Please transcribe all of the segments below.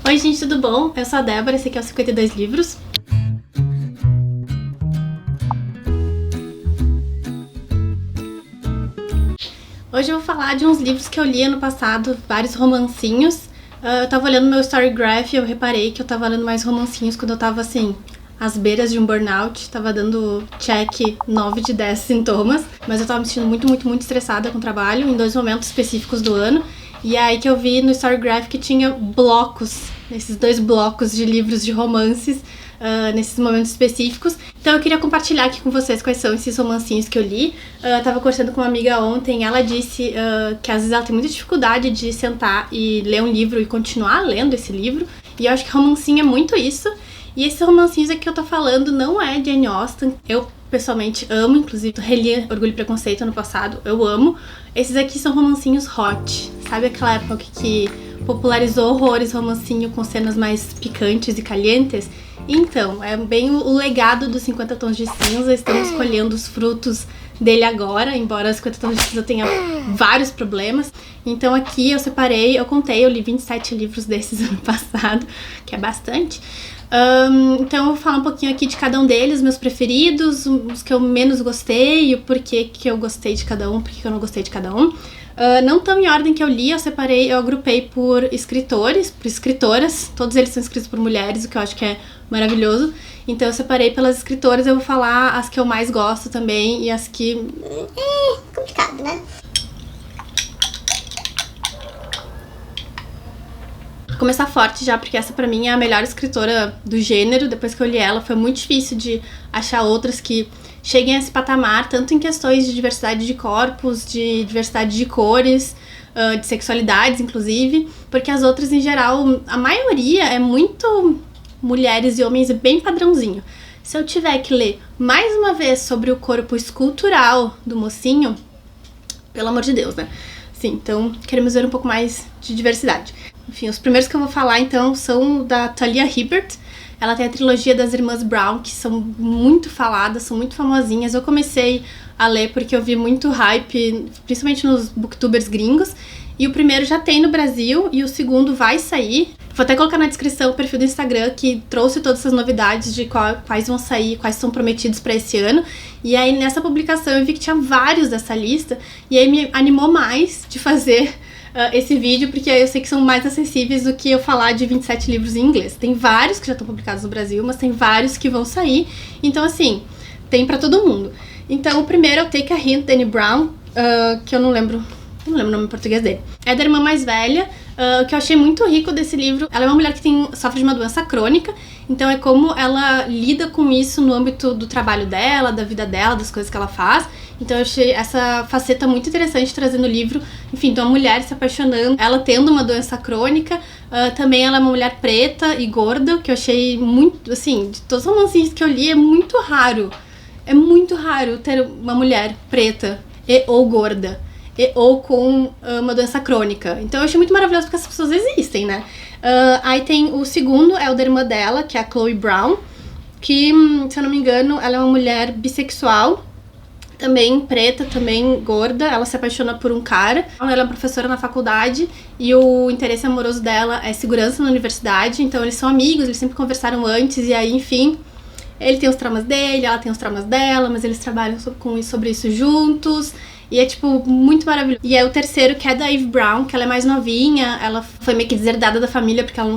Oi gente, tudo bom? Eu sou a Débora, esse aqui é o 52 Livros. Hoje eu vou falar de uns livros que eu li ano passado, vários romancinhos. Eu tava olhando meu Storygraph e eu reparei que eu tava lendo mais romancinhos quando eu tava assim, às beiras de um burnout. Tava dando check 9 de 10 sintomas, mas eu tava me sentindo muito estressada com o trabalho em dois momentos específicos do ano. E aí que eu vi no Storygraph que tinha blocos, esses dois blocos de livros de romances, nesses momentos específicos. Então eu queria compartilhar aqui com vocês quais são esses romancinhos que eu li. Eu tava conversando com uma amiga ontem, ela disse que às vezes ela tem muita dificuldade de sentar e ler um livro e continuar lendo esse livro. E eu acho que romancinho é muito isso. E esses romancinhos aqui que eu tô falando não é Jane Austen. Eu pessoalmente amo, inclusive reli Orgulho e Preconceito ano passado, eu amo. Esses aqui são romancinhos hot, sabe aquela época que popularizou horrores romancinho com cenas mais picantes e calientes? Então, é bem o legado dos 50 Tons de Cinza, estamos colhendo os frutos dele agora, embora os 50 Tons de Cinza tenha vários problemas. Então aqui eu separei, eu li 27 livros desses ano passado, que é bastante. Então eu vou falar um pouquinho aqui de cada um deles, meus preferidos, os que eu menos gostei, o porquê que eu gostei de cada um, porquê que eu não gostei de cada um. Não tão em ordem que eu li, eu agrupei por escritores, por escritoras, todos eles são escritos por mulheres, o que eu acho que é maravilhoso. Então eu separei pelas escritoras, eu vou falar as que eu mais gosto também e as que... É complicado, né? Vou começar forte já, porque essa pra mim é a melhor escritora do gênero. Depois que eu li ela, foi muito difícil de achar outras que cheguem a esse patamar, tanto em questões de diversidade de corpos, de diversidade de cores, de sexualidades, inclusive, porque as outras, em geral, a maioria é muito mulheres e homens, bem padrãozinho. Se eu tiver que ler mais uma vez sobre o corpo escultural do mocinho, pelo amor de Deus, né? Sim, então queremos ver um pouco mais de diversidade. Enfim, os primeiros que eu vou falar, então, são da Talia Hibbert. Ela tem a trilogia das Irmãs Brown, que são muito faladas, são muito famosinhas. Eu comecei a ler porque eu vi muito hype, principalmente nos booktubers gringos. E o primeiro já tem no Brasil e o segundo vai sair. Vou até colocar na descrição o perfil do Instagram que trouxe todas essas novidades de quais vão sair, quais são prometidos para esse ano. E aí nessa publicação eu vi que tinha vários dessa lista e aí me animou mais de fazer esse vídeo, porque eu sei que são mais acessíveis do que eu falar de 27 livros em inglês. Tem vários que já estão publicados no Brasil, mas tem vários que vão sair. Então assim, tem pra todo mundo. Então o primeiro é o Take a Hint, Dani Brown, que eu não lembro o nome em português dele. É da irmã mais velha. O que eu achei muito rico desse livro, ela é uma mulher que sofre de uma doença crônica, então é como ela lida com isso no âmbito do trabalho dela, da vida dela, das coisas que ela faz. Então eu achei essa faceta muito interessante trazendo o livro, enfim, de uma mulher se apaixonando, ela tendo uma doença crônica. Também ela é uma mulher preta e gorda, que eu achei muito, assim, de todos os romancinhos que eu li, é muito raro ter uma mulher preta ou gorda. Ou com uma doença crônica. Então eu achei muito maravilhoso porque essas pessoas existem, né? Aí tem o segundo, é o da irmã dela, que é a Chloe Brown, que, se eu não me engano, ela é uma mulher bissexual, também preta, também gorda. Ela se apaixona por um cara. Ela é uma professora na faculdade e o interesse amoroso dela é segurança na universidade. Então eles são amigos, eles sempre conversaram antes e aí, enfim... Ele tem os traumas dele, ela tem os traumas dela, mas eles trabalham sobre isso juntos. E é, tipo, muito maravilhoso. E é o terceiro, que é da Eve Brown, que ela é mais novinha. Ela foi meio que deserdada da família, porque ela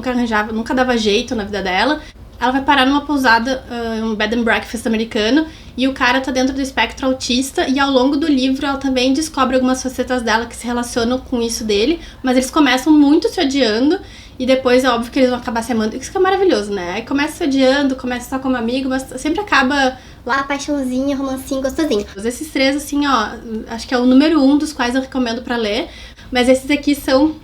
nunca dava jeito na vida dela. Ela vai parar numa pousada, um bed and breakfast americano. E o cara tá dentro do espectro autista. E ao longo do livro, ela também descobre algumas facetas dela que se relacionam com isso dele. Mas eles começam muito se odiando. E depois é óbvio que eles vão acabar se amando. Isso que é maravilhoso, né? Aí começa se odiando, começa só como amigo, mas sempre acaba lá, paixãozinho, romancinho, gostosinho. Esses três, assim, ó, acho que é o número 1 dos quais eu recomendo pra ler. Mas esses aqui são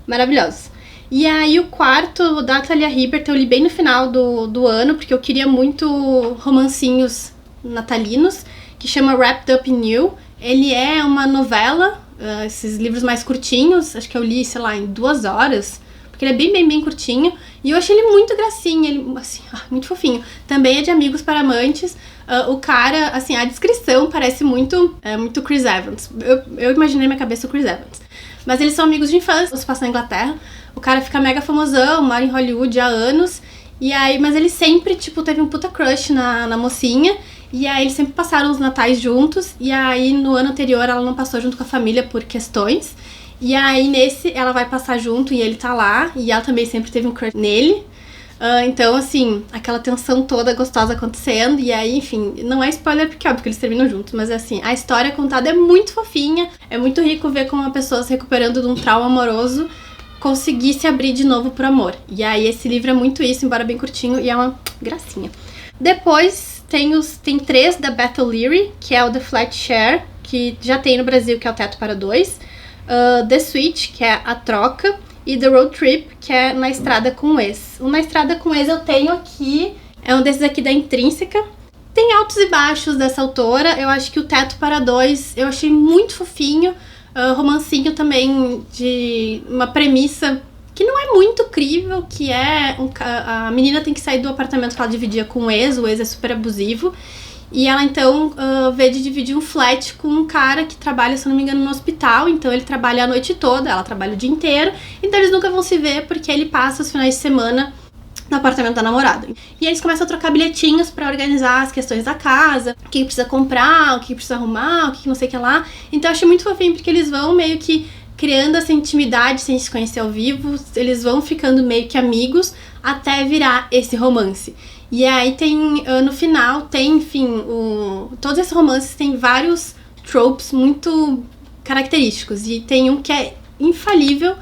maravilhosos. E aí o quarto, da Talia Hibbert, eu li bem no final do ano, porque eu queria muito romancinhos natalinos, que chama Wrapped Up in You. Ele é uma novela, esses livros mais curtinhos, acho que eu li, sei lá, em 2 horas, porque ele é bem curtinho, e eu achei ele muito gracinha, ele, assim, muito fofinho. Também é de Amigos para Amantes. O cara, assim, a descrição parece muito Chris Evans. Eu imaginei na minha cabeça o Chris Evans. Mas eles são amigos de infância, se passa na Inglaterra. O cara fica mega famosão, mora em Hollywood há anos. E aí, mas ele sempre, tipo, teve um puta crush na mocinha. E aí eles sempre passaram os natais juntos. E aí no ano anterior ela não passou junto com a família por questões. E aí nesse ela vai passar junto e ele tá lá. E ela também sempre teve um crush nele. Então, assim, aquela tensão toda gostosa acontecendo. E aí, enfim, não é spoiler porque óbvio que eles terminam juntos. Mas assim, a história contada é muito fofinha. É muito rico ver como uma pessoa se recuperando de um trauma amoroso conseguir se abrir de novo pro amor. E aí esse livro é muito isso, embora bem curtinho, e é uma gracinha. Depois tem 3 da Beth O'Leary, que é o The Flat Share, que já tem no Brasil, que é o Teto para Dois. The Switch, que é A Troca. E The Road Trip, que é Na Estrada com o Ex. O Na Estrada com o Ex eu tenho aqui, é um desses aqui da Intrínseca. Tem altos e baixos dessa autora. Eu acho que o Teto para Dois eu achei muito fofinho. Romancinho também de uma premissa que não é muito crível, que é a menina tem que sair do apartamento que ela dividia com o ex é super abusivo, e ela então vê de dividir um flat com um cara que trabalha, se não me engano, no hospital. Então ele trabalha a noite toda, ela trabalha o dia inteiro, então eles nunca vão se ver porque ele passa os finais de semana no apartamento da namorada. E eles começam a trocar bilhetinhos pra organizar as questões da casa, o que precisa comprar, o que precisa arrumar, o que não sei o que lá. Então eu achei muito fofinho porque eles vão meio que criando essa intimidade sem se conhecer ao vivo, eles vão ficando meio que amigos até virar esse romance. E aí tem, no final, tem, enfim, todos esses romances têm vários tropes muito característicos. E tem um que é infalível,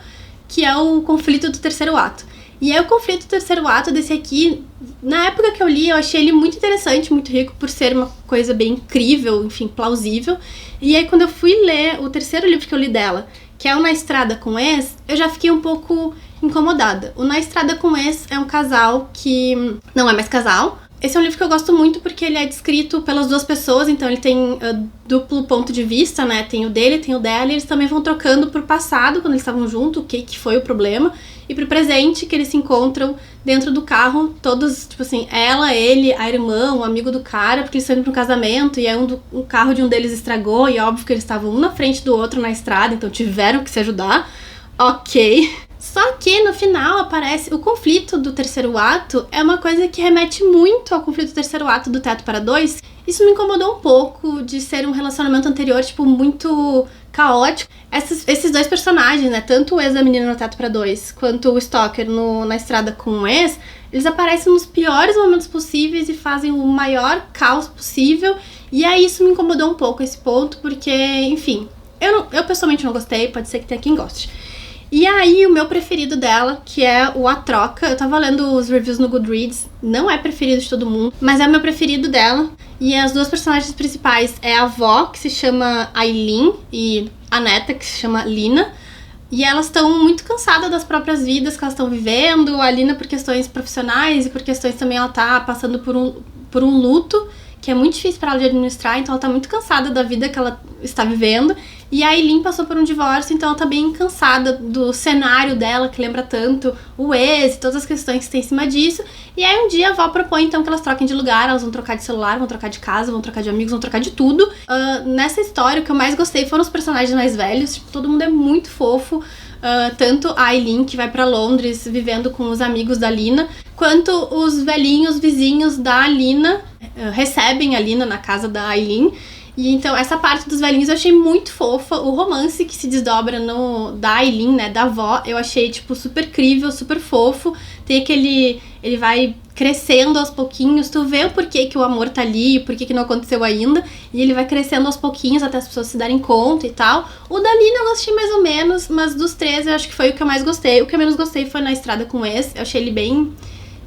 que é o conflito do terceiro ato. E aí o conflito do terceiro ato desse aqui, na época que eu li, eu achei ele muito interessante, muito rico, por ser uma coisa bem incrível, enfim, plausível. E aí quando eu fui ler o terceiro livro que eu li dela, que é o Na Estrada com Ex, eu já fiquei um pouco incomodada. O Na Estrada com Ex é um casal que não é mais casal. Esse é um livro que eu gosto muito porque ele é descrito pelas duas pessoas, então ele tem duplo ponto de vista, né? Tem o dele, tem o dela, e eles também vão trocando pro passado, quando eles estavam juntos, o que foi o problema, e pro presente, que eles se encontram dentro do carro, todos, tipo assim, ela, ele, a irmã, o amigo do cara, porque eles estão indo pro casamento, e aí o carro de um deles estragou, e óbvio que eles estavam um na frente do outro na estrada, então tiveram que se ajudar. Ok. Só que no final aparece o conflito do terceiro ato, é uma coisa que remete muito ao conflito do terceiro ato do Teto para Dois. Isso me incomodou um pouco de ser um relacionamento anterior, tipo, muito caótico. Esses dois personagens, né, tanto o ex da menina no Teto para Dois, quanto o Stalker na estrada com o ex, eles aparecem nos piores momentos possíveis e fazem o maior caos possível. E aí isso me incomodou um pouco, esse ponto, porque, enfim, eu pessoalmente não gostei, pode ser que tenha quem goste. E aí, o meu preferido dela, que é o A Troca, eu tava lendo os reviews no Goodreads, não é preferido de todo mundo, mas é o meu preferido dela. E as duas personagens principais é a avó, que se chama Aileen, e a neta, que se chama Lina. E elas estão muito cansadas das próprias vidas que elas estão vivendo. A Lina por questões profissionais e por questões também ela tá passando por um luto, que é muito difícil para ela de administrar, então ela tá muito cansada da vida que ela está vivendo. E a Aileen passou por um divórcio, então ela tá bem cansada do cenário dela, que lembra tanto o ex e todas as questões que tem em cima disso. E aí um dia a avó propõe então que elas troquem de lugar, elas vão trocar de celular, vão trocar de casa, vão trocar de amigos, vão trocar de tudo. Nessa história, o que eu mais gostei foram os personagens mais velhos, tipo, todo mundo é muito fofo. Tanto a Aileen, que vai pra Londres vivendo com os amigos da Lina, quanto os velhinhos vizinhos da Lina recebem a Lina na casa da Aileen. E então essa parte dos velhinhos eu achei muito fofa. O romance que se desdobra da Aileen, né, da avó, eu achei tipo super crível, super fofo. Tem aquele... ele vai crescendo aos pouquinhos, tu vê o porquê que o amor tá ali, o porquê que não aconteceu ainda, e ele vai crescendo aos pouquinhos até as pessoas se darem conta e tal. O da Lina eu gostei mais ou menos, mas dos três eu acho que foi o que eu mais gostei. O que eu menos gostei foi Na Estrada com o Ex, eu achei ele bem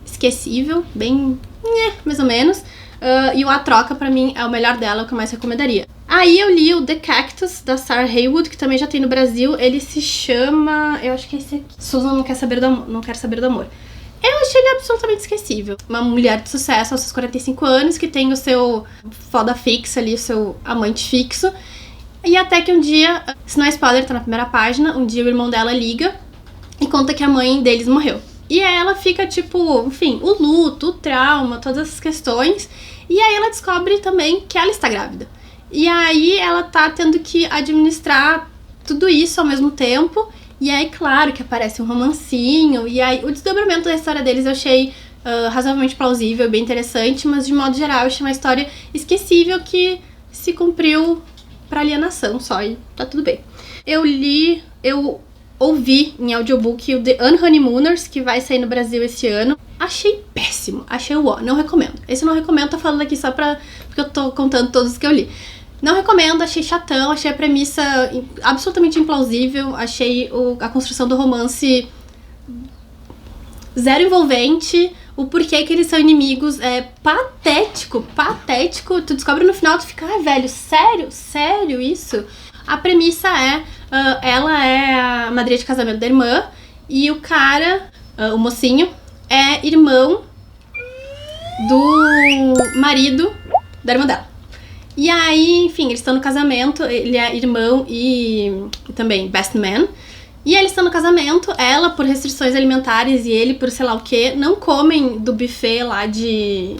esquecível, bem... mais ou menos. E o A Troca, pra mim, é o melhor dela, o que eu mais recomendaria. Aí eu li o The Cactus, da Sarah Haywood, que também já tem no Brasil. Ele se chama... eu acho que é esse aqui. Susan Não Quer Saber do Amor. Não Quer Saber do Amor. Eu achei ele absolutamente esquecível. Uma mulher de sucesso aos seus 45 anos, que tem o seu foda fixa ali, o seu amante fixo. E até que um dia, se não é spoiler, tá na primeira página, um dia o irmão dela liga e conta que a mãe deles morreu. E aí ela fica, tipo, enfim, o luto, o trauma, todas essas questões. E aí ela descobre também que ela está grávida. E aí ela tá tendo que administrar tudo isso ao mesmo tempo. E aí, claro, que aparece um romancinho. E aí, o desdobramento da história deles eu achei razoavelmente plausível, bem interessante. Mas, de modo geral, eu achei uma história esquecível que se cumpriu pra alienação só. E tá tudo bem. Eu ouvi em audiobook o The Unhoneymooners, que vai sair no Brasil esse ano. Achei péssimo. Achei não recomendo. Esse eu não recomendo, tô falando aqui só porque eu tô contando todos os que eu li. Não recomendo, achei chatão, achei a premissa absolutamente implausível, achei a construção do romance zero envolvente, o porquê que eles são inimigos é patético. Tu descobre no final, tu fica, velho, sério isso? A premissa ela é a madrinha de casamento da irmã e o cara, o mocinho, é irmão do marido da irmã dela. E aí, enfim, eles estão no casamento, ele é irmão e também best man. E eles estão no casamento, ela por restrições alimentares e ele por sei lá o que, não comem do buffet lá de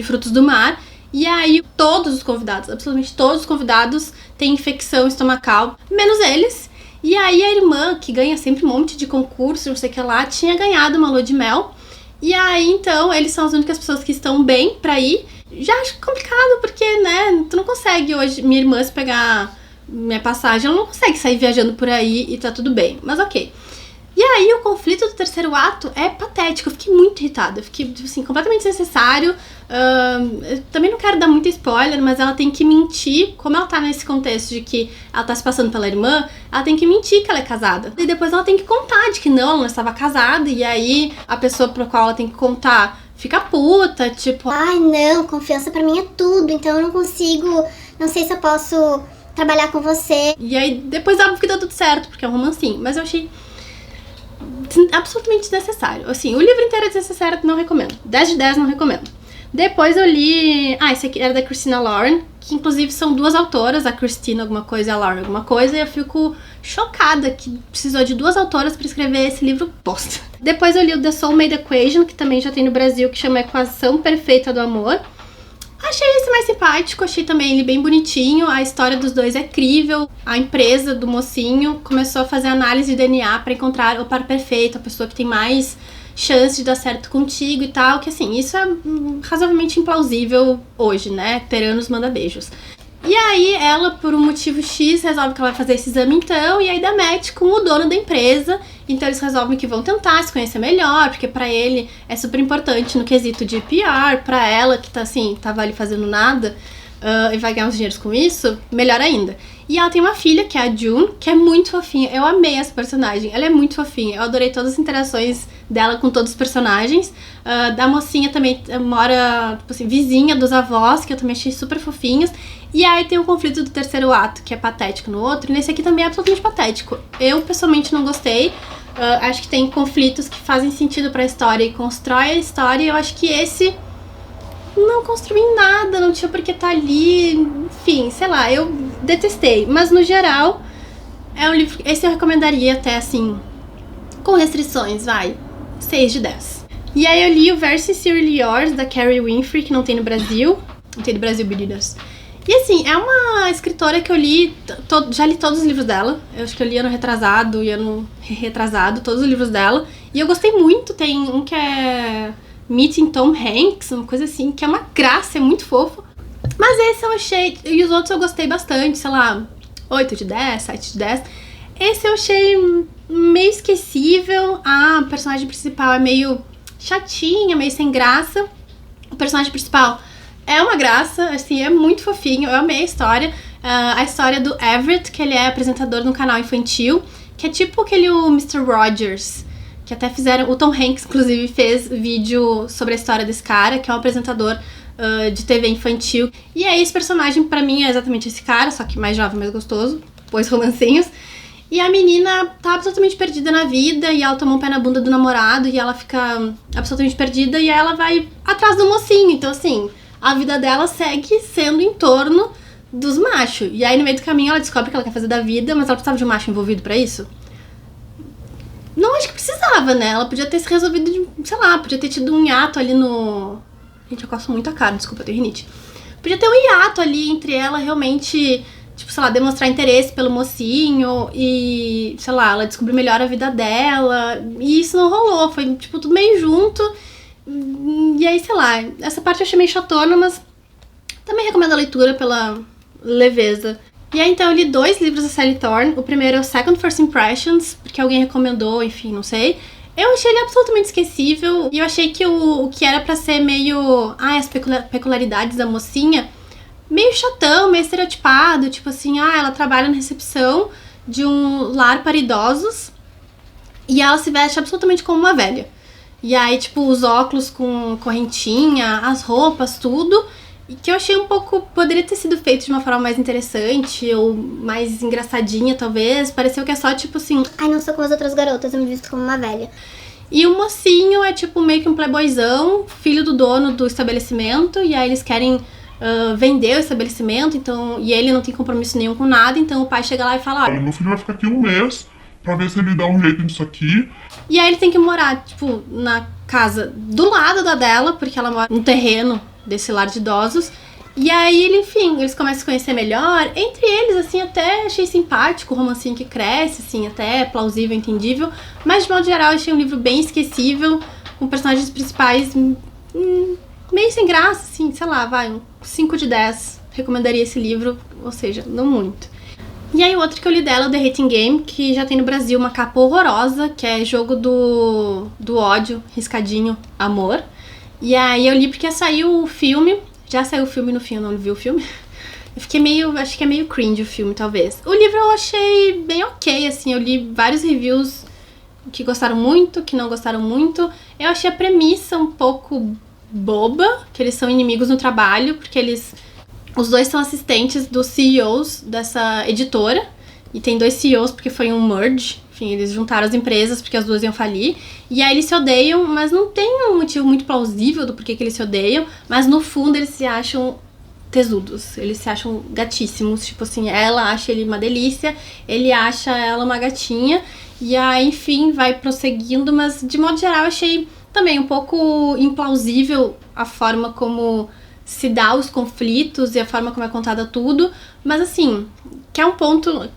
frutos do mar. E aí todos os convidados, absolutamente todos os convidados têm infecção estomacal, menos eles. E aí a irmã, que ganha sempre um monte de concurso, não sei o que lá, tinha ganhado uma lua de mel. E aí, então, eles são as únicas pessoas que estão bem pra ir. Já acho complicado, porque, né, tu não consegue hoje, minha irmã, se pegar minha passagem, ela não consegue sair viajando por aí e tá tudo bem, mas ok. E aí, o conflito do terceiro ato é patético, eu fiquei muito irritada, eu fiquei, assim, completamente desnecessário. Eu também não quero dar muito spoiler, mas ela tem que mentir, como ela tá nesse contexto de que ela tá se passando pela irmã, ela tem que mentir que ela é casada. E depois ela tem que contar de que não, ela não estava casada, e aí a pessoa pra qual ela tem que contar fica puta, tipo... Ai, não, confiança pra mim é tudo, então eu não consigo, não sei se eu posso trabalhar com você. E aí depois óbvio que dá tudo certo, porque é um romancinho, mas eu achei absolutamente desnecessário. Assim, o livro inteiro é desnecessário, não recomendo. 10 de 10 não recomendo. Depois eu li... esse aqui era da Christina Lauren, que inclusive são duas autoras, a Christina alguma coisa e a Lauren alguma coisa, e eu fico chocada que precisou de duas autoras pra escrever esse livro bosta. Depois eu li o The Soulmate Equation, que também já tem no Brasil, que chama Equação Perfeita do Amor. Achei esse mais simpático, achei também ele bem bonitinho, a história dos dois é crível. A empresa do mocinho começou a fazer análise de DNA pra encontrar o par perfeito, a pessoa que tem mais chance de dar certo contigo e tal, que assim, isso é razoavelmente implausível hoje, né? Teranos manda beijos. E aí ela, por um motivo X, resolve que ela vai fazer esse exame então, e aí dá match com o dono da empresa. Então eles resolvem que vão tentar se conhecer melhor, porque pra ele é super importante no quesito de PR, pra ela que tá assim, tava ali fazendo nada, e vai ganhar uns dinheiros com isso, melhor ainda. E ela tem uma filha, que é a June, que é muito fofinha. Eu amei essa personagem, ela é muito fofinha. Eu adorei todas as interações dela com todos os personagens. Da mocinha também mora, tipo assim, vizinha dos avós, que eu também achei super fofinhos. E aí tem o conflito do terceiro ato, que é patético no outro. E nesse aqui também é absolutamente patético. Eu, pessoalmente, não gostei. Acho que tem conflitos que fazem sentido pra história e constrói a história. E eu acho que esse... não construí nada, não tinha por que tá ali, enfim, sei lá, eu detestei. Mas no geral, é um livro, esse eu recomendaria até assim, com restrições, 6 de 10. E aí eu li o Very Sincerely Yours, da Carrie Winfrey, que não tem no Brasil, não tem no Brasil, meninas. E assim, é uma escritora que eu li, já li todos os livros dela, eu acho que eu li ano retrasado e ano retrasado, todos os livros dela, e eu gostei muito, tem um que é... Meeting Tom Hanks, uma coisa assim, que é uma graça, é muito fofo. Mas esse eu achei, e os outros eu gostei bastante, sei lá, 8 de 10, 7 de 10. Esse eu achei meio esquecível, a personagem principal é meio chatinha, meio sem graça. O personagem principal é uma graça, assim, é muito fofinho, eu amei a história. A história do Everett, que ele é apresentador no canal infantil, que é tipo aquele o Mr. Rogers, que até fizeram, o Tom Hanks inclusive fez vídeo sobre a história desse cara, que é um apresentador de TV infantil. E aí esse personagem pra mim é exatamente esse cara, só que mais jovem, mais gostoso, pôs romancinhos. E a menina tá absolutamente perdida na vida, e ela toma um pé na bunda do namorado, e ela fica absolutamente perdida, e aí ela vai atrás do mocinho. Então assim, a vida dela segue sendo em torno dos machos. E aí no meio do caminho ela descobre que ela quer fazer da vida, mas ela precisava de um macho envolvido pra isso? Não acho que precisava, né? Ela podia ter se resolvido de, sei lá, podia ter tido um hiato ali no... Gente, eu coço muito a cara, desculpa, eu tenho rinite. Podia ter um hiato ali entre ela realmente tipo, sei lá, demonstrar interesse pelo mocinho e, sei lá, ela descobrir melhor a vida dela. E isso não rolou, foi, tipo, tudo meio junto. E aí, sei lá, essa parte eu achei meio chatona, mas também recomendo a leitura pela leveza. E aí, então, eu li 2 livros da Sally Thorne. O primeiro é o Second First Impressions, porque alguém recomendou, enfim, não sei. Eu achei ele absolutamente esquecível. E eu achei que o que era pra ser meio... as peculiaridades da mocinha, meio chatão, meio estereotipado. Tipo assim, ela trabalha na recepção de um lar para idosos e ela se veste absolutamente como uma velha. E aí, tipo, os óculos com correntinha, as roupas, tudo... E que eu achei um pouco... Poderia ter sido feito de uma forma mais interessante ou mais engraçadinha, talvez. Pareceu que é só, tipo assim... Ai, não sou como as outras garotas, eu me visto como uma velha. E o mocinho é, tipo, meio que um playboyzão, filho do dono do estabelecimento. E aí eles querem vender o estabelecimento, então... E ele não tem compromisso nenhum com nada, então o pai chega lá e fala... Olha, meu filho vai ficar aqui um mês pra ver se ele dá um jeito nisso aqui. E aí ele tem que morar, tipo, na casa do lado da dela, porque ela mora no terreno desse lar de idosos. E aí, enfim, eles começam a se conhecer melhor. Entre eles, assim, até achei simpático, o romancinho que cresce, assim, até plausível, entendível. Mas, de modo geral, achei um livro bem esquecível, com personagens principais meio sem graça, assim, sei lá, vai, um 5 de 10. Recomendaria esse livro, ou seja, não muito. E aí, o outro que eu li dela é o The Hating Game, que já tem no Brasil uma capa horrorosa, que é jogo do ódio, riscadinho, amor. E aí eu li porque saiu o filme. Já saiu o filme no fim, eu não vi o filme. Eu fiquei meio... Acho que é meio cringe o filme, talvez. O livro eu achei bem ok, assim. Eu li vários reviews que gostaram muito, que não gostaram muito. Eu achei a premissa um pouco boba, que eles são inimigos no trabalho, porque eles... Os dois são assistentes dos CEOs dessa editora. E tem 2 CEOs porque foi um merge. Enfim, eles juntaram as empresas porque as duas iam falir. E aí eles se odeiam, mas não tem um motivo muito plausível do porquê que eles se odeiam. Mas no fundo eles se acham tesudos. Eles se acham gatíssimos. Tipo assim, ela acha ele uma delícia, ele acha ela uma gatinha. E aí, enfim, vai prosseguindo. Mas de modo geral, achei também um pouco implausível a forma como se dá os conflitos e a forma como é contada tudo. Mas assim, que é um ponto,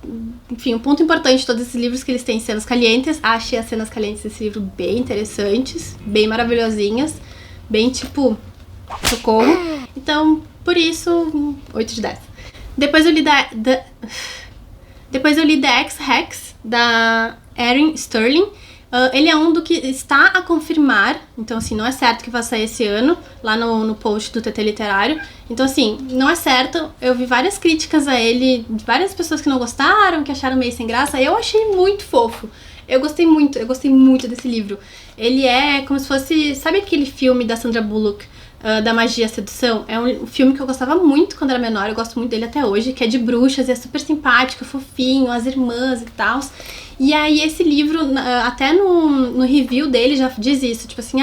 enfim, um ponto importante de todos esses livros, que eles têm cenas calientes. Achei as cenas calientes desse livro bem interessantes, bem maravilhosinhas, bem tipo, socorro. Então, por isso, 8 de 10. Depois eu li Depois eu li The Ex-Hex, da Erin Sterling. Ele é um do que está a confirmar, então assim, não é certo que vai sair esse ano, lá no post do TT Literário. Então assim, não é certo, eu vi várias críticas a ele, de várias pessoas que não gostaram, que acharam meio sem graça. Eu achei muito fofo, eu gostei muito desse livro. Ele é como se fosse, sabe aquele filme da Sandra Bullock, da Magia e a Sedução? É um filme que eu gostava muito quando era menor, eu gosto muito dele até hoje, que é de bruxas, e é super simpático, fofinho, as irmãs e tal. E aí esse livro, até no review dele já diz isso, tipo assim,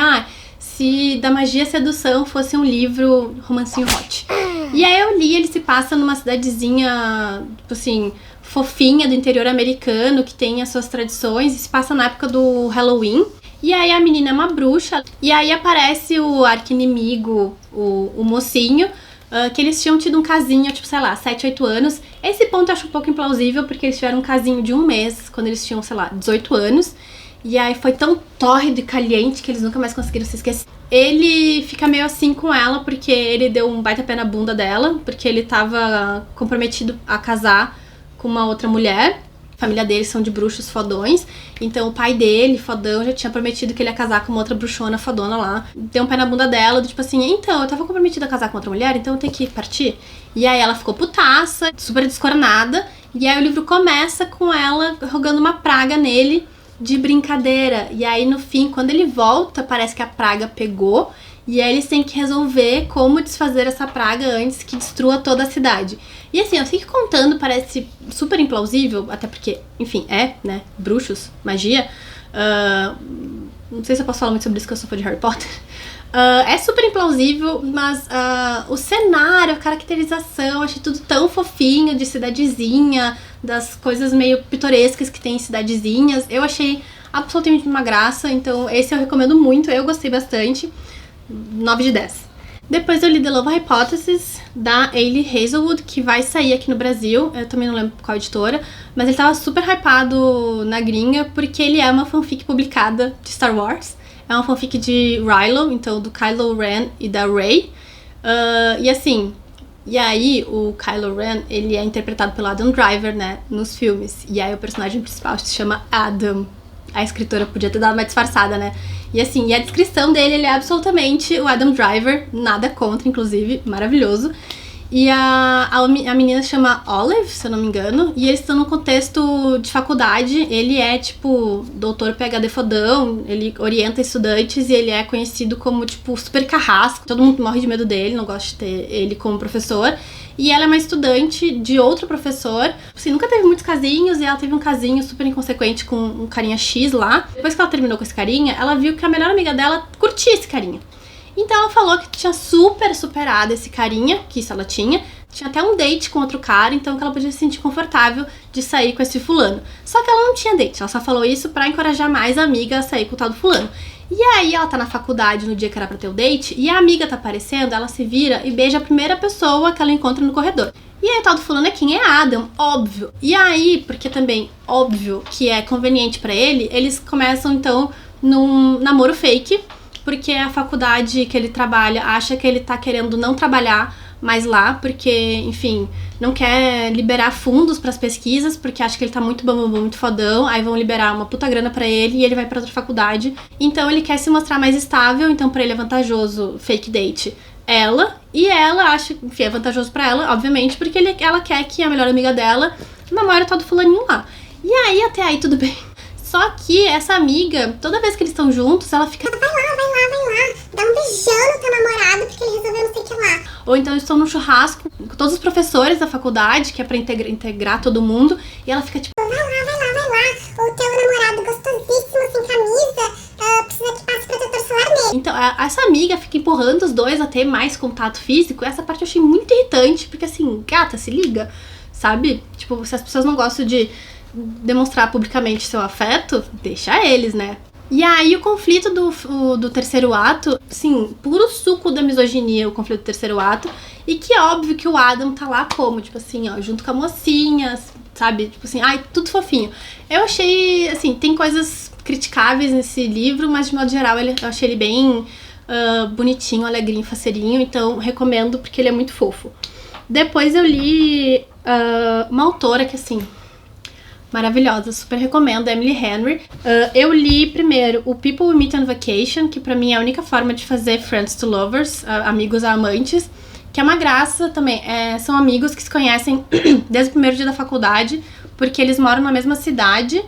se Da Magia e a Sedução fosse um livro romancinho hot. E aí eu li, ele se passa numa cidadezinha, tipo assim, fofinha do interior americano, que tem as suas tradições, e se passa na época do Halloween. E aí a menina é uma bruxa, e aí aparece o arqui-inimigo, o mocinho, que eles tinham tido um casinho, tipo, sei lá, 7, 8 anos. Esse ponto eu acho um pouco implausível, porque eles tiveram um casinho de 1 mês, quando eles tinham, sei lá, 18 anos. E aí foi tão tórrido e caliente que eles nunca mais conseguiram se esquecer. Ele fica meio assim com ela, porque ele deu um baita pé na bunda dela, porque ele tava comprometido a casar com uma outra mulher. A família deles são de bruxos fodões, então o pai dele, fodão, já tinha prometido que ele ia casar com uma outra bruxona fodona lá. Deu um pé na bunda dela, tipo assim, então, eu tava comprometida a casar com outra mulher, então eu tenho que partir. E aí ela ficou putaça, super descoronada, e aí o livro começa com ela rogando uma praga nele de brincadeira. E aí no fim, quando ele volta, parece que a praga pegou, e aí eles têm que resolver como desfazer essa praga antes que destrua toda a cidade. E assim, eu sei que contando parece super implausível, até porque, enfim, né, bruxos, magia. Não sei se eu posso falar muito sobre isso, que eu sou fã de Harry Potter. É super implausível, mas o cenário, a caracterização, achei tudo tão fofinho, de cidadezinha, das coisas meio pitorescas que tem em cidadezinhas. Eu achei absolutamente uma graça, então esse eu recomendo muito, eu gostei bastante. 9 de 10. Depois eu li The Love Hypothesis, da Ailey Hazelwood, que vai sair aqui no Brasil. Eu também não lembro qual editora, mas ele tava super hypado na gringa, porque ele é uma fanfic publicada de Star Wars. É uma fanfic de Rylo, então do Kylo Ren e da Rey. E aí o Kylo Ren, ele é interpretado pelo Adam Driver, né, nos filmes. E aí o personagem principal se chama Adam. A escritora podia ter dado uma disfarçada, né? E a descrição dele, ele é absolutamente o Adam Driver, nada contra, inclusive, maravilhoso. E a menina se chama Olive, se eu não me engano, e eles estão num contexto de faculdade. Ele é, tipo, doutor PhD fodão, ele orienta estudantes e ele é conhecido como, tipo, super carrasco. Todo mundo morre de medo dele, não gosta de ter ele como professor. E ela é uma estudante de outro professor. Assim, nunca teve muitos casinhos, e ela teve um casinho super inconsequente com um carinha X lá. Depois que ela terminou com esse carinha, ela viu que a melhor amiga dela curtia esse carinha. Então ela falou que tinha super superado esse carinha, que isso ela tinha até um date com outro cara, então que ela podia se sentir confortável de sair com esse fulano. Só que ela não tinha date, ela só falou isso pra encorajar mais a amiga a sair com o tal do fulano. E aí ela tá na faculdade no dia que era pra ter o date, e a amiga tá aparecendo, ela se vira e beija a primeira pessoa que ela encontra no corredor. E aí o tal do fulano é quem? É Adam, óbvio. E aí, porque também, óbvio que é conveniente pra ele, eles começam então num namoro fake, porque a faculdade que ele trabalha acha que ele tá querendo não trabalhar mais lá, porque, enfim, não quer liberar fundos pras pesquisas, porque acha que ele tá muito bambambam, muito fodão, aí vão liberar uma puta grana pra ele e ele vai pra outra faculdade. Então ele quer se mostrar mais estável, então pra ele é vantajoso fake date ela, e ela acha, enfim, é vantajoso pra ela, obviamente, porque ela quer que a melhor amiga dela namore o tal do fulaninho lá. E aí, até aí, tudo bem. Só que essa amiga, toda vez que eles estão juntos, ela fica... Vai lá, dá um beijão no teu namorado, porque ele resolveu não sei o que lá. Ou então eles estão num churrasco com todos os professores da faculdade, que é pra integrar todo mundo, e ela fica tipo... Vai lá, o teu namorado gostosíssimo, sem camisa, precisa que passe protetor solar nele. Então, essa amiga fica empurrando os dois a ter mais contato físico. Essa parte eu achei muito irritante, porque assim, gata, se liga, sabe? Tipo, se as pessoas não gostam de demonstrar publicamente seu afeto, deixa eles, né? E aí o conflito do terceiro ato, assim, puro suco da misoginia, o conflito do terceiro ato, e que é óbvio que o Adam tá lá como, tipo assim, ó, junto com a mocinha, sabe? Tipo assim, ai, tudo fofinho. Eu achei, assim, tem coisas criticáveis nesse livro, mas de modo geral eu achei ele bem bonitinho, alegrinho, faceirinho, então recomendo porque ele é muito fofo. Depois eu li uma autora que, assim, maravilhosa, super recomendo, Emily Henry. Eu li primeiro o People We Meet on Vacation, que pra mim é a única forma de fazer friends to lovers, amigos a amantes, que é uma graça também. São amigos que se conhecem desde o primeiro dia da faculdade, porque eles moram na mesma cidade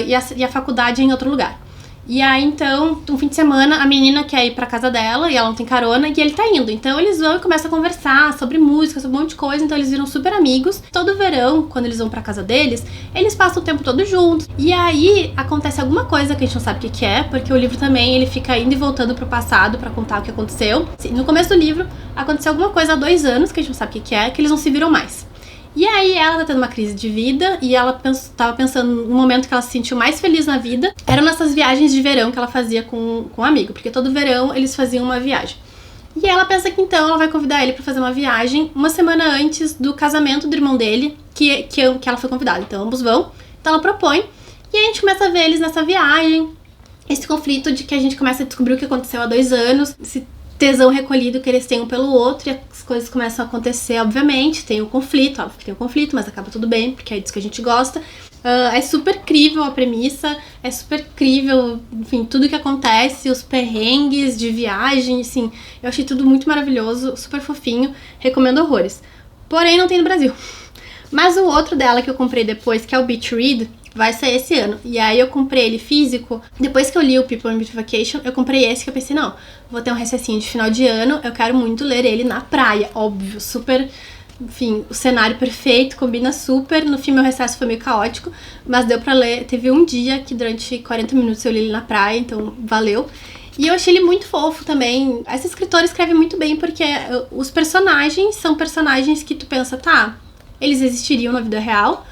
e a faculdade é em outro lugar. E aí, então, um fim de semana, a menina quer ir pra casa dela e ela não tem carona e ele tá indo. Então, eles vão e começam a conversar sobre música, sobre um monte de coisa. Então, eles viram super amigos. Todo verão, quando eles vão pra casa deles, eles passam o tempo todo juntos. E aí, acontece alguma coisa que a gente não sabe o que é, porque o livro também, ele fica indo e voltando pro passado pra contar o que aconteceu. No começo do livro, aconteceu alguma coisa há 2 anos, que a gente não sabe o que é, que eles não se viram mais. E aí ela tá tendo uma crise de vida e ela tava pensando no momento que ela se sentiu mais feliz na vida. Eram nessas viagens de verão que ela fazia com um amigo, porque todo verão eles faziam uma viagem. E ela pensa que então ela vai convidar ele pra fazer uma viagem uma semana antes do casamento do irmão dele, que ela foi convidada. Então ambos vão, então ela propõe e a gente começa a ver eles nessa viagem. Esse conflito de que a gente começa a descobrir o que aconteceu há 2 anos, esse tesão recolhido que eles têm um pelo outro, e as coisas começam a acontecer, obviamente, tem o conflito, óbvio que tem o conflito, mas acaba tudo bem, porque é disso que a gente gosta. É super crível a premissa, é super crível, enfim, tudo que acontece, os perrengues de viagem, assim, eu achei tudo muito maravilhoso, super fofinho, recomendo horrores. Porém, não tem no Brasil. Mas o outro dela que eu comprei depois, que é o Beach Read, vai sair esse ano. E aí eu comprei ele físico. Depois que eu li o People on Vacation, eu comprei esse que eu pensei, não, vou ter um recessinho de final de ano, eu quero muito ler ele na praia, óbvio, super, enfim, o cenário perfeito, combina super. No fim, meu recesso foi meio caótico, mas deu pra ler. Teve um dia que durante 40 minutos eu li ele na praia, então valeu. E eu achei ele muito fofo também. Essa escritora escreve muito bem, porque os personagens são personagens que tu pensa, tá, eles existiriam na vida real.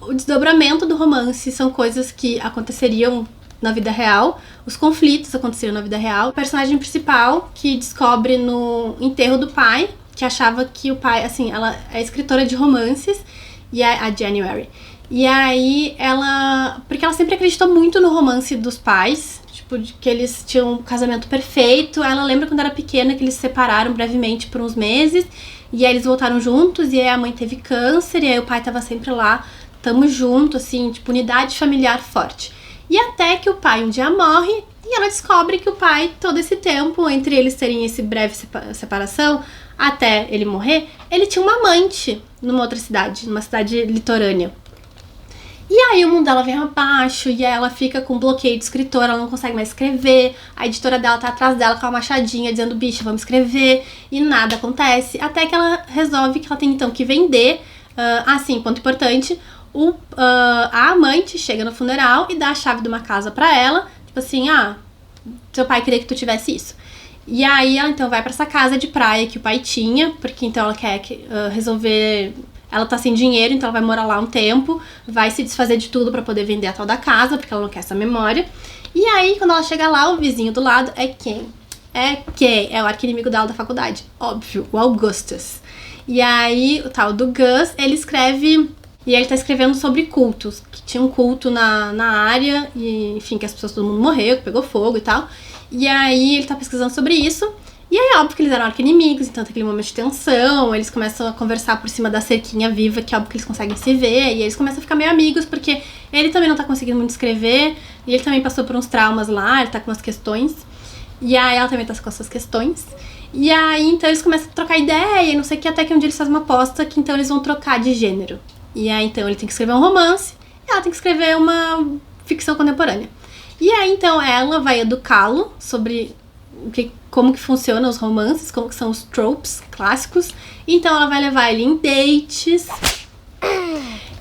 O desdobramento do romance são coisas que aconteceriam na vida real, os conflitos aconteceram na vida real. O personagem principal que descobre no enterro do pai, que achava que o pai, assim, ela é escritora de romances, e a January. E aí porque ela sempre acreditou muito no romance dos pais, tipo, de que eles tinham um casamento perfeito. Ela lembra quando era pequena que eles se separaram brevemente por uns meses, e aí eles voltaram juntos, e aí a mãe teve câncer, e aí o pai tava sempre lá, tamo junto, assim, tipo, unidade familiar forte. E até que o pai um dia morre, e ela descobre que o pai, todo esse tempo, entre eles terem esse breve separação, até ele morrer, ele tinha uma amante numa outra cidade, numa cidade litorânea. E aí o mundo dela vem abaixo, e aí ela fica com bloqueio de escritora, ela não consegue mais escrever, a editora dela tá atrás dela com uma machadinha dizendo, bicha, vamos escrever, e nada acontece, até que ela resolve que ela tem então que vender. Assim, ponto importante, a amante chega no funeral e dá a chave de uma casa pra ela, tipo assim, seu pai queria que tu tivesse isso. E aí ela então vai pra essa casa de praia que o pai tinha, porque então ela quer resolver. Ela tá sem dinheiro, então ela vai morar lá um tempo, vai se desfazer de tudo pra poder vender a tal da casa, porque ela não quer essa memória. E aí, quando ela chega lá, o vizinho do lado é quem? É o arqui-inimigo dela da faculdade, óbvio, o Augustus. E aí, o tal do Gus, ele escreve, e ele tá escrevendo sobre cultos, que tinha um culto na área, e enfim, que as pessoas, todo mundo morreu, que pegou fogo e tal. E aí, ele tá pesquisando sobre isso. E aí, óbvio que eles eram arqui-inimigos, então tem aquele momento de tensão, eles começam a conversar por cima da cerquinha viva, que é óbvio que eles conseguem se ver, e eles começam a ficar meio amigos, porque ele também não tá conseguindo muito escrever, e ele também passou por uns traumas lá, ele tá com umas questões, e aí ela também tá com as suas questões, e aí então eles começam a trocar ideia, e não sei o que, até que um dia eles fazem uma aposta que então eles vão trocar de gênero. E aí então ele tem que escrever um romance, e ela tem que escrever uma ficção contemporânea. E aí então ela vai educá-lo sobre como que funcionam os romances, como que são os tropes clássicos. Então ela vai levar ele em dates,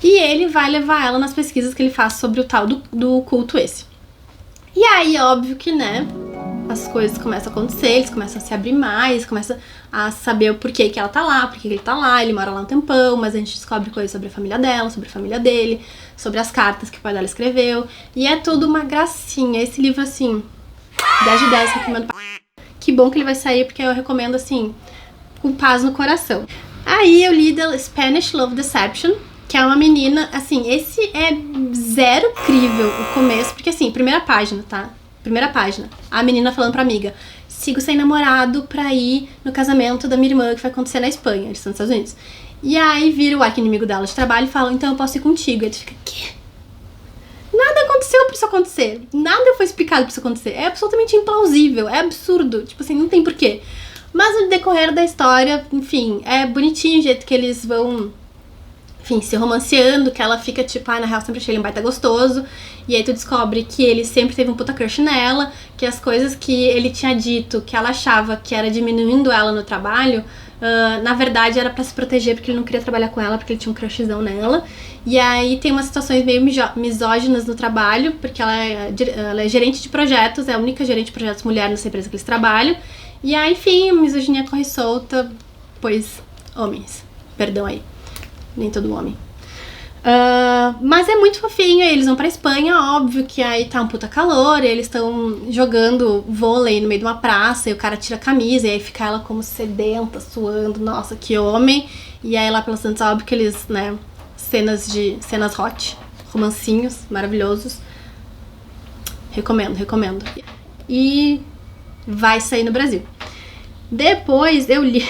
e ele vai levar ela nas pesquisas que ele faz sobre o tal do culto esse. E aí, óbvio que, né, as coisas começam a acontecer, eles começam a se abrir mais, começam a saber o porquê que ela tá lá, porquê que ele tá lá, ele mora lá um tempão, mas a gente descobre coisas sobre a família dela, sobre a família dele, sobre as cartas que o pai dela escreveu, e é tudo uma gracinha. Esse livro, assim, 10 de 10, recomendo. Que bom que ele vai sair, porque eu recomendo, assim, com paz no coração. Aí eu li The Spanish Love Deception, que é uma menina, assim, esse é zero crível o começo, porque assim, primeira página, tá? Primeira página, a menina falando pra amiga, sigo sem namorado pra ir no casamento da minha irmã que vai acontecer na Espanha, eles estão nos Estados Unidos. E aí vira o arqui-inimigo dela de trabalho e fala, então eu posso ir contigo. E ele fica, quê? Nada aconteceu pra isso acontecer. Nada foi explicado pra isso acontecer. É absolutamente implausível, é absurdo. Tipo assim, não tem porquê. Mas no decorrer da história, enfim, é bonitinho o jeito que eles vão, enfim, se romanceando, que ela fica tipo, na real sempre achei ele um baita gostoso. E aí tu descobre que ele sempre teve um puta crush nela, que as coisas que ele tinha dito, que ela achava que era diminuindo ela no trabalho, na verdade era pra se proteger, porque ele não queria trabalhar com ela, porque ele tinha um crushzão nela. E aí tem umas situações meio misóginas no trabalho, porque ela é gerente de projetos, é a única gerente de projetos mulher nessa empresa que eles trabalham. E aí, enfim, a misoginia corre solta, pois homens, perdão aí, nem todo homem. Mas é muito fofinho, eles vão pra Espanha, óbvio que aí tá um puta calor, e eles estão jogando vôlei no meio de uma praça, e o cara tira a camisa, e aí fica ela como sedenta, suando, nossa, que homem. E aí lá pelos Santos, óbvio que eles, né, cenas hot, romancinhos maravilhosos. Recomendo. E vai sair no Brasil. Depois eu li...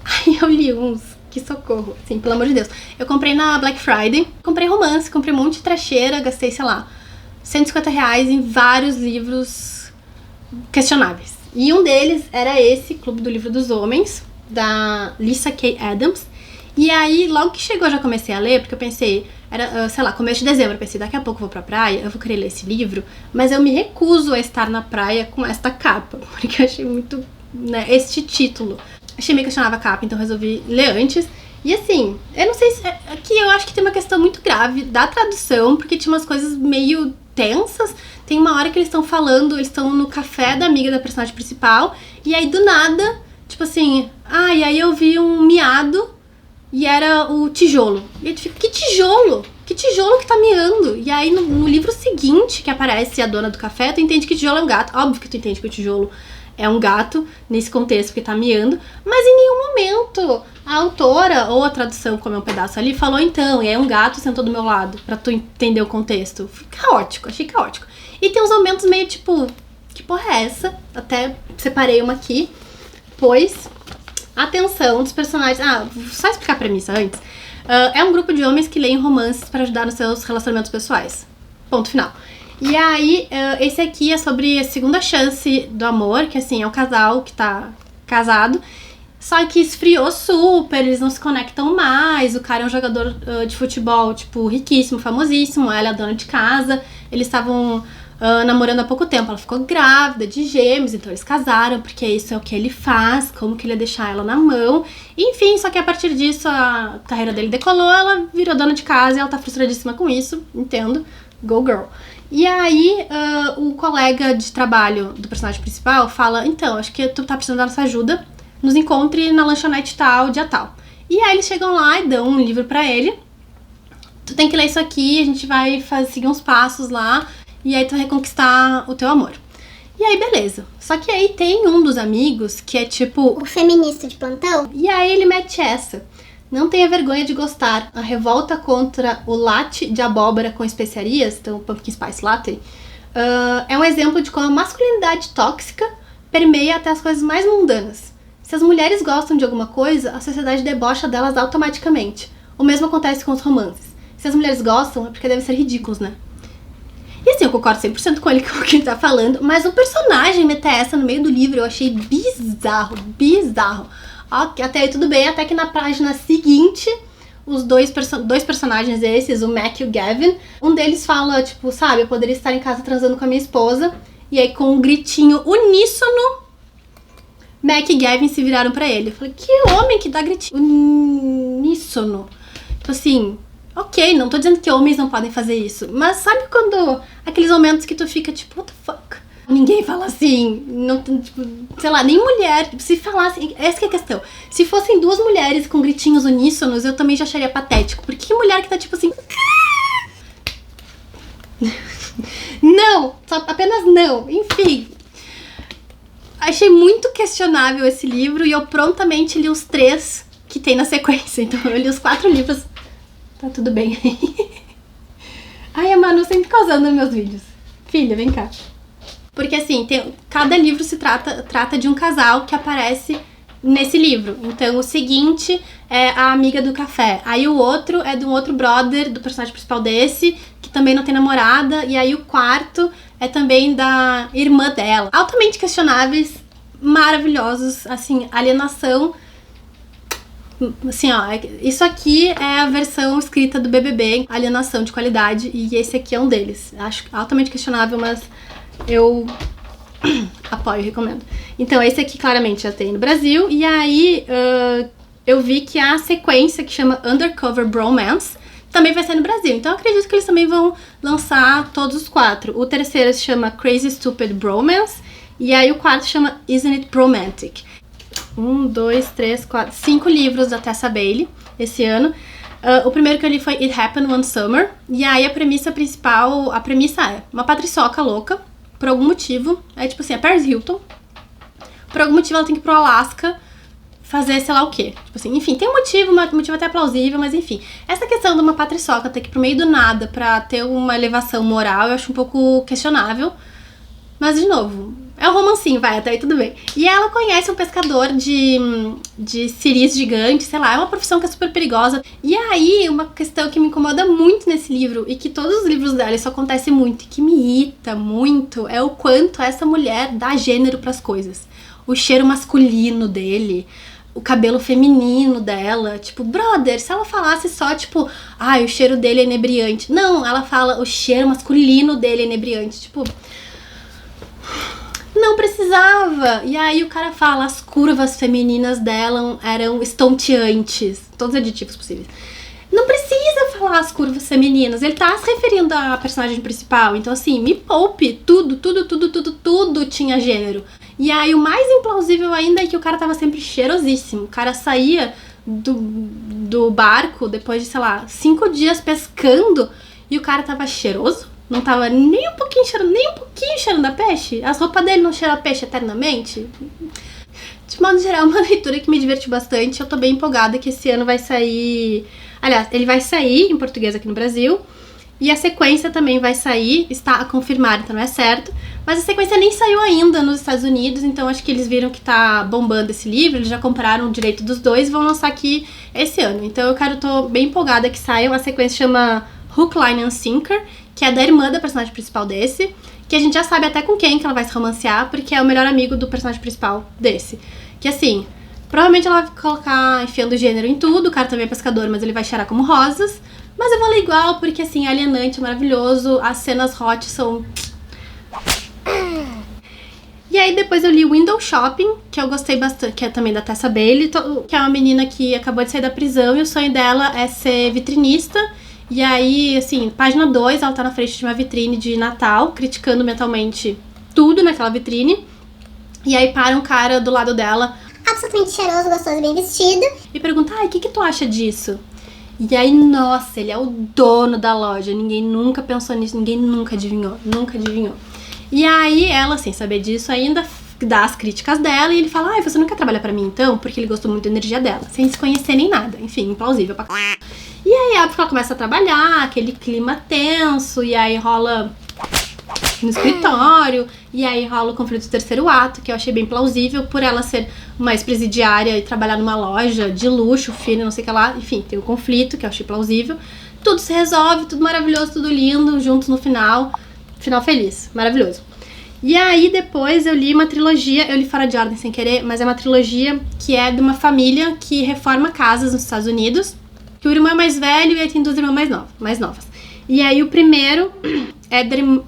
Aí eu li uns... Que socorro, assim, pelo amor de Deus. Eu comprei na Black Friday, comprei romance, comprei um monte de trecheira, gastei, sei lá, R$150 em vários livros questionáveis. E um deles era esse, Clube do Livro dos Homens, da Lyssa Kay Adams. E aí, logo que chegou, eu já comecei a ler, porque eu pensei, era, sei lá, começo de dezembro, eu pensei, daqui a pouco eu vou pra praia, eu vou querer ler esse livro, mas eu me recuso a estar na praia com esta capa, porque eu achei muito, né, este título. Achei meio questionável a capa, então resolvi ler antes. E assim, eu não sei se... Aqui eu acho que tem uma questão muito grave da tradução, porque tinha umas coisas meio tensas. Tem uma hora que eles estão falando, eles estão no café da amiga da personagem principal, e aí do nada, tipo assim... e aí eu vi um miado, e era o tijolo. E aí tu fica, que tijolo? que tijolo que tá miando? E aí no livro seguinte que aparece a dona do café, tu entende que o tijolo é um gato. Óbvio que tu entende que o tijolo é um gato nesse contexto porque tá miando, mas em nenhum momento a autora ou a tradução, como é um pedaço ali, falou então, e aí um gato sentou do meu lado, pra tu entender o contexto. Caótico, achei caótico. E tem uns momentos meio tipo, que porra é essa? Até separei uma aqui, pois a atenção dos personagens... só explicar a premissa antes. É um grupo de homens que leem romances para ajudar nos seus relacionamentos pessoais. Ponto final. E aí, esse aqui é sobre a segunda chance do amor, que assim, é um casal que tá casado, só que esfriou super, eles não se conectam mais, o cara é um jogador de futebol, tipo, riquíssimo, famosíssimo, ela é a dona de casa, eles estavam namorando há pouco tempo, ela ficou grávida de gêmeos, então eles casaram, porque isso é o que ele faz, como que ele ia deixar ela na mão, enfim, só que a partir disso a carreira dele decolou, ela virou dona de casa e ela tá frustradíssima com isso, entendo, go girl. E aí, o colega de trabalho do personagem principal fala, então, acho que tu tá precisando da nossa ajuda, nos encontre na lanchonete tal, dia tal. E aí eles chegam lá e dão um livro pra ele, tu tem que ler isso aqui, a gente vai seguir uns passos lá, e aí tu vai reconquistar o teu amor. E aí, beleza. Só que aí tem um dos amigos que é tipo... o feminista de plantão? E aí ele mete essa. Não tenha vergonha de gostar. A revolta contra o latte de abóbora com especiarias, então o pumpkin spice latte, é um exemplo de como a masculinidade tóxica permeia até as coisas mais mundanas. Se as mulheres gostam de alguma coisa, a sociedade debocha delas automaticamente. O mesmo acontece com os romances. Se as mulheres gostam, é porque devem ser ridículos, né? E assim, eu concordo 100% com ele, com o que ele tá falando, mas o personagem meter essa no meio do livro eu achei bizarro. Ok, até aí tudo bem, até que na página seguinte, os dois personagens esses, o Mac e o Gavin, um deles fala, tipo, sabe, eu poderia estar em casa transando com a minha esposa, e aí com um gritinho uníssono, Mac e Gavin se viraram pra ele. Eu falei, que homem que dá gritinho uníssono? Tipo assim... Ok, não tô dizendo que homens não podem fazer isso, mas sabe quando aqueles momentos que tu fica tipo, what the fuck? Ninguém fala assim, não, tipo, sei lá, nem mulher, tipo, se falasse, essa que é a questão. Se fossem duas mulheres com gritinhos uníssonos, eu também já acharia patético, porque que mulher que tá tipo assim... Não, só apenas não, enfim. Achei muito questionável esse livro e eu prontamente li os 3 que tem na sequência, então eu li os 4 livros. Tá tudo bem. Ai, a Manu sempre causando nos meus vídeos. Filha, vem cá. Porque assim, cada livro se trata de um casal que aparece nesse livro. Então o seguinte é a amiga do café. Aí o outro é de um outro brother do personagem principal desse, que também não tem namorada. E aí o quarto é também da irmã dela. Altamente questionáveis, maravilhosos, assim, alienação. Assim, ó, isso aqui é a versão escrita do BBB, alienação de qualidade, e esse aqui é um deles. Acho altamente questionável, mas eu apoio, recomendo. Então, esse aqui claramente já tem no Brasil, e aí eu vi que a sequência que chama Undercover Bromance também vai ser no Brasil. Então, eu acredito que eles também vão lançar todos os 4. O terceiro se chama Crazy Stupid Bromance, e aí o quarto chama Isn't It Bromantic? 1, 2, 3, 4, 5 livros da Tessa Bailey esse ano. O primeiro que eu li foi It Happened One Summer. E aí a premissa principal, a premissa é uma patriçoca louca, por algum motivo, é tipo assim, a Paris Hilton. Por algum motivo ela tem que ir pro Alasca fazer sei lá o quê. Tipo assim, enfim, tem um motivo até plausível, mas enfim. Essa questão de uma patriçoca ter que ir pro meio do nada pra ter uma elevação moral, eu acho um pouco questionável. Mas, de novo, é um romancinho, vai, até aí tudo bem. E ela conhece um pescador de siris gigantes, sei lá, é uma profissão que é super perigosa. E aí, uma questão que me incomoda muito nesse livro, e que todos os livros dela isso acontece muito, e que me irrita muito, é o quanto essa mulher dá gênero pras coisas. O cheiro masculino dele, o cabelo feminino dela, tipo, brother, se ela falasse só, tipo, o cheiro dele é inebriante. Não, ela fala, o cheiro masculino dele é inebriante, tipo... Não precisava. E aí o cara fala, as curvas femininas dela eram estonteantes. Todos os adjetivos possíveis. Não precisa falar as curvas femininas. Ele tá se referindo à personagem principal. Então assim, me poupe. Tudo tinha gênero. E aí o mais implausível ainda é que o cara tava sempre cheirosíssimo. O cara saía do barco depois de, sei lá, 5 dias pescando e o cara tava cheiroso. Não tava nem um pouquinho cheirando a peixe. As roupas dele não cheiram a peixe eternamente. De modo geral, é uma leitura que me divertiu bastante. Eu tô bem empolgada que esse ano vai sair... Aliás, ele vai sair em português aqui no Brasil. E a sequência também vai sair, está a confirmar, então não é certo. Mas a sequência nem saiu ainda nos Estados Unidos, então acho que eles viram que tá bombando esse livro, eles já compraram o direito dos dois e vão lançar aqui esse ano. Então tô bem empolgada que saiam. A sequência chama Hook, Line and Sinker, que é da irmã da personagem principal desse, que a gente já sabe até com quem que ela vai se romancear, porque é o melhor amigo do personagem principal desse. Que assim, provavelmente ela vai colocar enfiando gênero em tudo, o cara também é pescador, mas ele vai cheirar como rosas. Mas eu vou ler igual, porque assim, é alienante, maravilhoso, as cenas hot são... E aí depois eu li Window Shopping, que eu gostei bastante, que é também da Tessa Bailey, que é uma menina que acabou de sair da prisão e o sonho dela é ser vitrinista. E aí, assim, página 2, ela tá na frente de uma vitrine de Natal, criticando mentalmente tudo naquela vitrine. E aí para um cara do lado dela, absolutamente cheiroso, gostoso, bem vestido, e pergunta, o que tu acha disso? E aí, nossa, ele é o dono da loja, ninguém nunca pensou nisso, ninguém nunca adivinhou. E aí ela, sem saber disso ainda, dá as críticas dela e ele fala, você não quer trabalhar pra mim então? Porque ele gostou muito da energia dela, sem se conhecer nem nada, enfim, implausível pra... E aí, óbvio que ela começa a trabalhar, aquele clima tenso, e aí rola no escritório, e aí rola o conflito do terceiro ato, que eu achei bem plausível, por ela ser uma ex-presidiária e trabalhar numa loja de luxo, fino, não sei o que lá, enfim, tem o conflito, que eu achei plausível. Tudo se resolve, tudo maravilhoso, tudo lindo, juntos no final feliz, maravilhoso. E aí depois eu li uma trilogia, eu li fora de ordem sem querer, mas é uma trilogia que é de uma família que reforma casas nos Estados Unidos, que o irmão é mais velho e aí tem 2 irmãs mais novas. E aí o primeiro é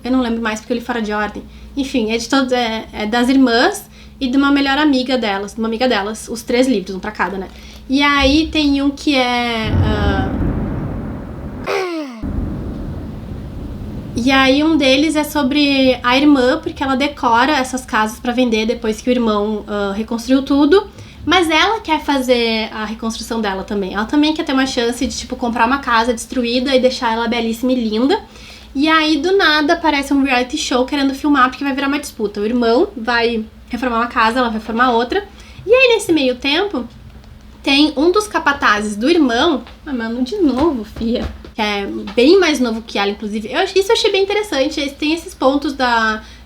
eu não lembro mais porque eu li fora de ordem. Enfim, é das irmãs e de uma melhor amiga delas, de uma amiga delas, os 3 livros, um pra cada, né? E aí tem um que é... E aí um deles é sobre a irmã, porque ela decora essas casas pra vender depois que o irmão reconstruiu tudo. Mas ela quer fazer a reconstrução dela também. Ela também quer ter uma chance de, tipo, comprar uma casa destruída e deixar ela belíssima e linda. E aí, do nada, aparece um reality show querendo filmar, porque vai virar uma disputa. O irmão vai reformar uma casa, ela vai reformar outra. E aí, nesse meio tempo, tem um dos capatazes do irmão... mano, de novo, fia. Que é bem mais novo que ela, inclusive. Isso eu achei bem interessante. Tem esses pontos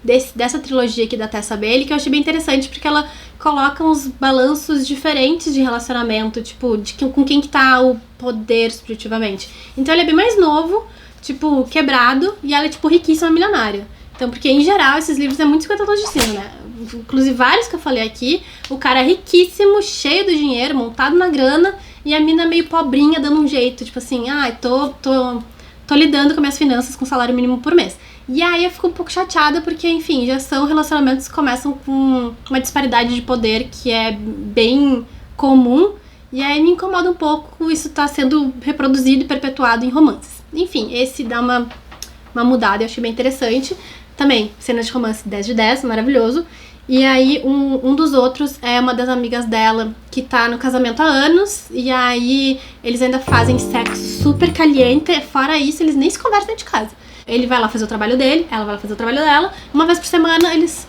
dessa trilogia aqui da Tessa Bailey que eu achei bem interessante, porque ela coloca uns balanços diferentes de relacionamento, tipo, com quem que tá o poder subjetivamente. Então ele é bem mais novo, tipo, quebrado, e ela é, tipo, riquíssima, milionária. Então, porque em geral esses livros é muito 50 tons de cinza, né? Inclusive vários que eu falei aqui, o cara é riquíssimo, cheio do dinheiro, montado na grana, e a mina meio pobrinha, dando um jeito, tipo assim, tô lidando com minhas finanças com salário mínimo por mês. E aí eu fico um pouco chateada porque, enfim, já são relacionamentos que começam com uma disparidade de poder que é bem comum. E aí me incomoda um pouco isso tá sendo reproduzido e perpetuado em romances. Enfim, esse dá uma mudada, eu achei bem interessante. Também, cenas de romance 10 de 10, maravilhoso. E aí um dos outros é uma das amigas dela que tá no casamento há anos. E aí eles ainda fazem sexo super caliente. Fora isso, eles nem se conversam dentro de casa. Ele vai lá fazer o trabalho dele, ela vai lá fazer o trabalho dela. Uma vez por semana, eles...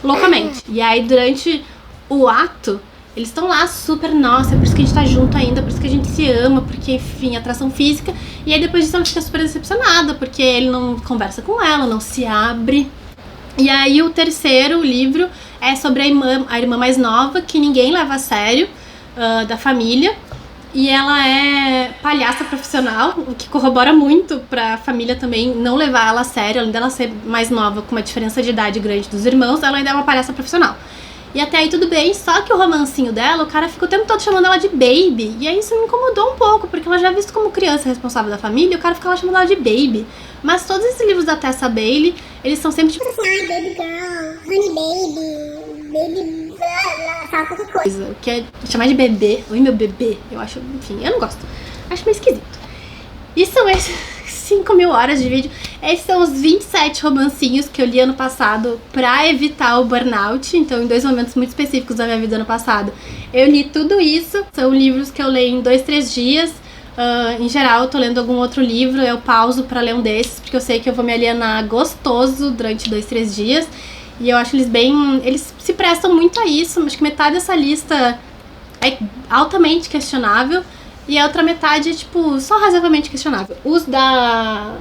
loucamente. E aí, durante o ato, eles estão lá super, nossa, é por isso que a gente tá junto ainda, por isso que a gente se ama, porque, enfim, atração física. E aí, depois disso, ela fica super decepcionada, porque ele não conversa com ela, não se abre. E aí, o terceiro livro é sobre a irmã mais nova, que ninguém leva a sério, da família. E ela é palhaça profissional, o que corrobora muito pra família também não levar ela a sério. Além dela ser mais nova, com uma diferença de idade grande dos irmãos, ela ainda é uma palhaça profissional. E até aí tudo bem, só que o romancinho dela, o cara fica o tempo todo chamando ela de baby. E aí isso me incomodou um pouco, porque ela já é vista como criança responsável da família, e o cara fica lá chamando ela de baby. Mas todos esses livros da Tessa Bailey, eles são sempre tipo... baby girl, honey baby, fala qualquer coisa. Que é chamar de bebê, oi meu bebê, eu acho, enfim, eu não gosto. Acho meio esquisito. E são esses 5.000 horas de vídeo. Esses são os 27 romancinhos que eu li ano passado pra evitar o burnout. Então, em 2 momentos muito específicos da minha vida ano passado, eu li tudo isso. São livros que eu leio em 2, 3 dias. Em geral, eu tô lendo algum outro livro, eu pauso pra ler um desses, porque eu sei que eu vou me alienar gostoso durante 2, 3 dias. E eu acho eles se prestam muito a isso. Acho que metade dessa lista é altamente questionável e a outra metade é, tipo, só razoavelmente questionável. Os da...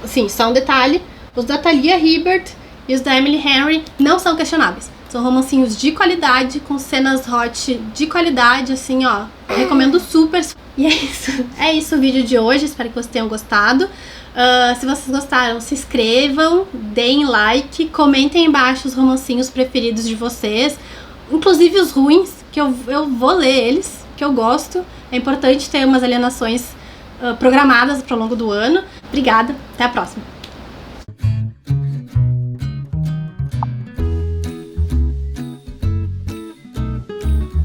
Sim, só um detalhe. Os da Talia Hibbert e os da Emily Henry não são questionáveis. São romancinhos de qualidade, com cenas hot de qualidade, assim, ó. Recomendo super. E é isso. É isso o vídeo de hoje. Espero que vocês tenham gostado. Se vocês gostaram, se inscrevam, deem like, comentem aí embaixo os romancinhos preferidos de vocês. Inclusive os ruins, que eu vou ler eles, que eu gosto. É importante ter umas alienações programadas ao longo do ano. Obrigada, até a próxima.